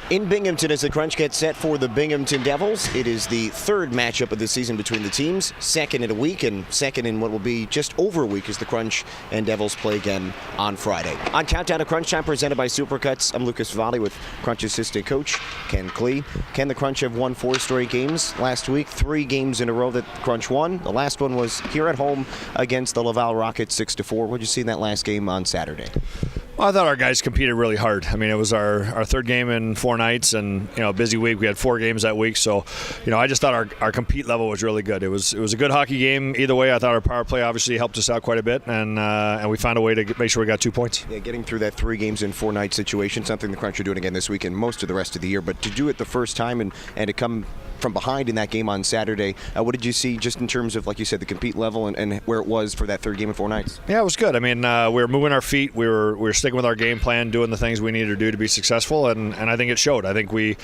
In Binghamton, as the Crunch gets set for the Binghamton Devils, it is the third matchup of the season between the teams, second in a week and second in what will be just over a week as the Crunch and Devils play again on Friday. On Countdown to Crunch Time, presented by Supercuts, I'm Lucas Vivaldi with Crunch assistant coach Ken Klee. Ken, the Crunch have won 4 straight games last week, 3 games in a row that the Crunch won. The last one was here at home against the Laval Rockets 6-4. What did you see in that last game on Saturday? Well, I thought our guys competed really hard. I mean, it was our third game in 4 nights, and a busy week. We had 4 games that week, so I just thought our compete level was really good. It was a good hockey game either way. I thought our power play obviously helped us out quite a bit, and we found a way to make sure we got 2 points. Yeah, getting through that 3 games in 4 night situation, something the Crunch are doing again this week and most of the rest of the year. But to do it the first time and to come from behind in that game on Saturday, what did you see just in terms of, like you said, the compete level and where it was for that third game in 4 nights? Yeah, it was good. I mean, we were moving our feet. We were sticking with our game plan, doing the things we needed to do to be successful, and I think it showed. I think we,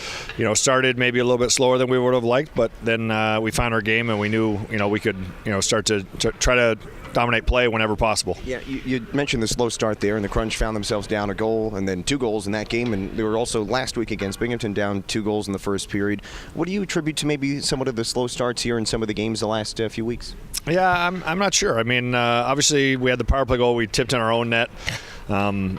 started maybe a little bit slower than we would have liked, but then we found our game and we knew, we could, start to try to dominate play whenever possible. Yeah, you mentioned the slow start there, and the Crunch found themselves down a goal and then 2 goals in that game, and they were also last week against Binghamton down 2 goals in the first period. What do you attribute to maybe somewhat of the slow starts here in some of the games the last few weeks? Yeah, I'm not sure. I mean, obviously we had the power play goal we tipped in our own net. And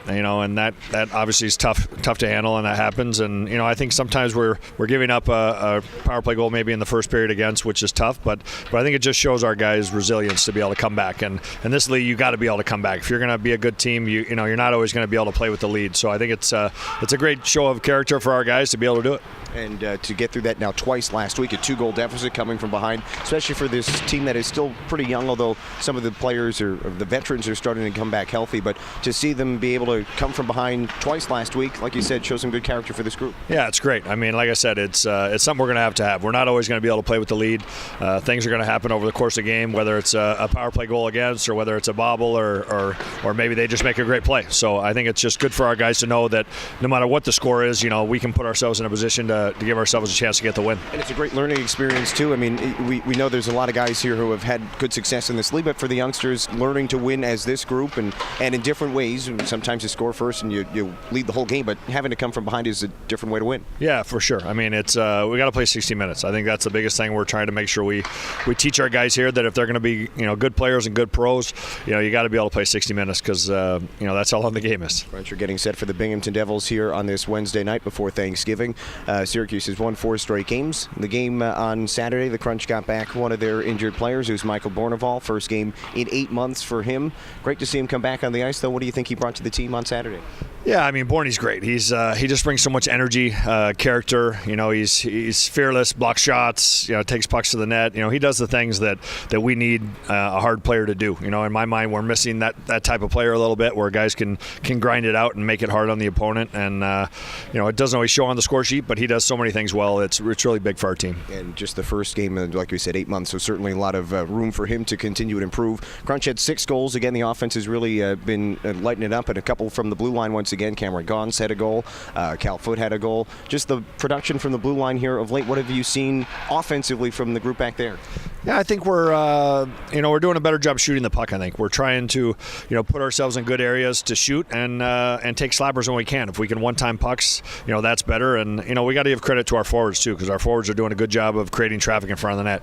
that obviously is tough to handle, and that happens. And I think sometimes we're giving up a power play goal maybe in the first period against, which is tough. But I think it just shows our guys' resilience to be able to come back. And in this league, you got to be able to come back. If you're going to be a good team, you're not always going to be able to play with the lead. So I think it's a great show of character for our guys to be able to do it. And to get through that now twice last week, a 2-goal deficit coming from behind, especially for this team that is still pretty young, although some of the players or the veterans are starting to come back healthy. But to see them be able to come from behind twice last week, like you said, shows some good character for this group. Yeah, it's great. I mean, like I said, it's something we're going to have. We're not always going to be able to play with the lead. Things are going to happen over the course of the game, whether it's a power play goal against or whether it's a bobble or maybe they just make a great play. So I think it's just good for our guys to know that no matter what the score is, we can put ourselves in a position to give ourselves a chance to get the win. And it's a great learning experience too. I mean, we know there's a lot of guys here who have had good success in this league, but for the youngsters, learning to win as this group and in different ways. Sometimes you score first and you lead the whole game, but having to come from behind is a different way to win. Yeah, for sure. I mean, it's we got to play 60 minutes. I think that's the biggest thing. We're trying to make sure we teach our guys here that if they're going to be good players and good pros, you got to be able to play 60 minutes because that's all on the game is. Crunch are getting set for the Binghamton Devils here on this Wednesday night before Thanksgiving. Syracuse has won 4 straight games. The game on Saturday, the Crunch got back one of their injured players, who's Michael Bourneval. First game in 8 months for him. Great to see him come back on the ice, though. What do you think he brought to the team on Saturday? Yeah, I mean, Borny's great. He just brings so much energy, character. He's fearless, blocks shots, takes pucks to the net. He does the things that we need a hard player to do. In my mind, we're missing that type of player a little bit, where guys can grind it out and make it hard on the opponent. And it doesn't always show on the score sheet, but he does so many things well. It's really big for our team. And just the first game, like we said, 8 months, so certainly a lot of room for him to continue to improve. Crunch had 6 goals. Again, the offense has really been lighting it up, and a couple from the blue line once again. Cameron Gauns had a goal. Cal Foote had a goal. Just the production from the blue line here of late. What have you seen offensively from the group back there? Yeah, I think we're doing a better job shooting the puck. I think we're trying to put ourselves in good areas to shoot and take slappers when we can. If we can one-time pucks, that's better. And we got to give credit to our forwards too, because our forwards are doing a good job of creating traffic in front of the net.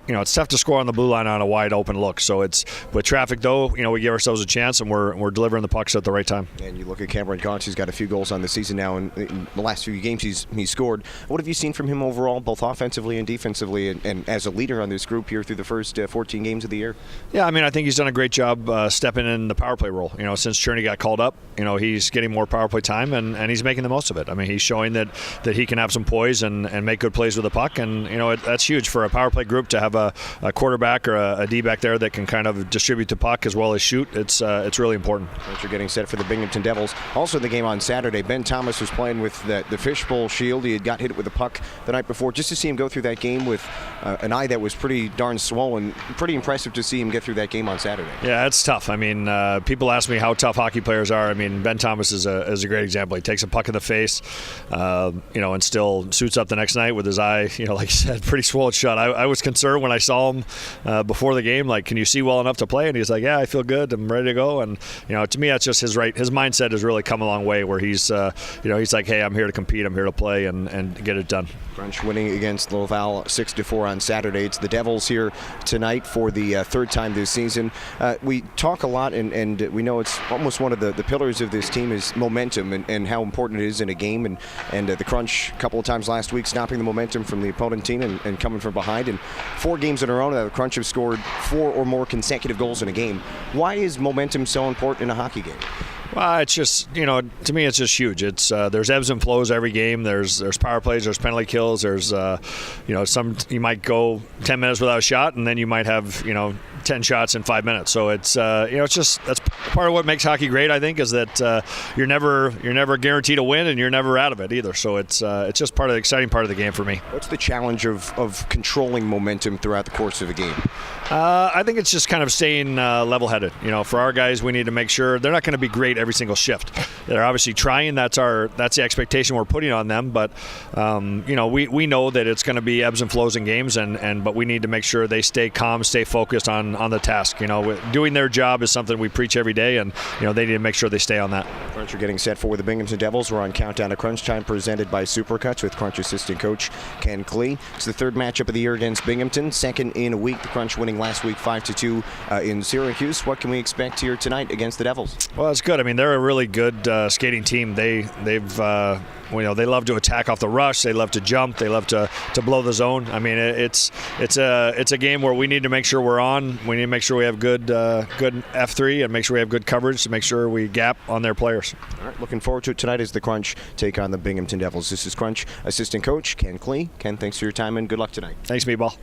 It's tough to score on the blue line on a wide open look. So it's with traffic though, we give ourselves a chance, and we're delivering the pucks at the right time. And you look at Cameron Gauns, he's got a few goals on the season now, and in the last few games he's scored. What have you seen from him overall, both offensively and defensively, and as a leader on this group here through the first 14 games of the year? Yeah, I mean, I think he's done a great job stepping in the power play role. Since Cherney got called up, he's getting more power play time, and he's making the most of it. I mean, he's showing that he can have some poise and make good plays with the puck, and that's huge for a power play group to have a quarterback or a D-back there that can kind of distribute the puck as well as shoot. It's really important. You're getting set for the Binghamton Devils. Also the game on Saturday, Ben Thomas was playing with the fishbowl shield. He had got hit with a puck the night before. Just to see him go through that game with an eye that was pretty darn swollen. Pretty impressive to see him get through that game on Saturday. Yeah, it's tough. I mean, people ask me how tough hockey players are. I mean, Ben Thomas is a great example. He takes a puck in the face, and still suits up the next night with his eye, like you said, pretty swollen shut. I was concerned when I saw him before the game, like, can you see well enough to play? And he's like, yeah, I feel good. I'm ready to go. And, to me, that's just his mindset has really come a long way where he's like, hey, I'm here to compete. I'm here to play and get it done. Crunch winning against Laval 6-4 on Saturday. It's the Devils here tonight for the third time this season. We talk a lot, and we know it's almost one of the pillars of this team is momentum and how important it is in a game. And the Crunch a couple of times last week stopping the momentum from the opponent team and coming from behind. And 4 games in a row, the Crunch have scored 4 or more consecutive goals in a game. Why is momentum so important in a hockey game? Well, it's just, to me, it's just huge. It's there's ebbs and flows every game. There's power plays, there's penalty kills, there's you might go 10 minutes without a shot, and then you might have 10 shots in 5 minutes. So it's it's just that's part of what makes hockey great. I think is that you're never guaranteed a win, and you're never out of it either. So it's just part of the exciting part of the game for me. What's the challenge of controlling momentum throughout the course of a game? I think it's just kind of staying level-headed. For our guys, we need to make sure they're not going to be great every single shift. They're obviously trying. That's the expectation we're putting on them. But we know that it's going to be ebbs and flows in games, but we need to make sure they stay calm, stay focused on the task. Doing their job is something we preach every day, and they need to make sure they stay on that. Crunch are getting set for the Binghamton Devils. We're on Countdown to Crunch Time, presented by Supercuts with Crunch assistant coach Ken Klee. It's the third matchup of the year against Binghamton, second in a week. The Crunch winning last week 5-2 in Syracuse. What can we expect here tonight against the Devils? Well, it's good. I mean, they're a really good skating team. They've they love to attack off the rush. They love to jump. They love to blow the zone. I mean, it's a game where we need to make sure we're on. We need to make sure we have good F3 and make sure we have good coverage to make sure we gap on their players. All right, looking forward to it tonight as the Crunch take on the Binghamton Devils. This is Crunch assistant coach Ken Klee. Ken, thanks for your time and good luck tonight. Thanks, Meatball.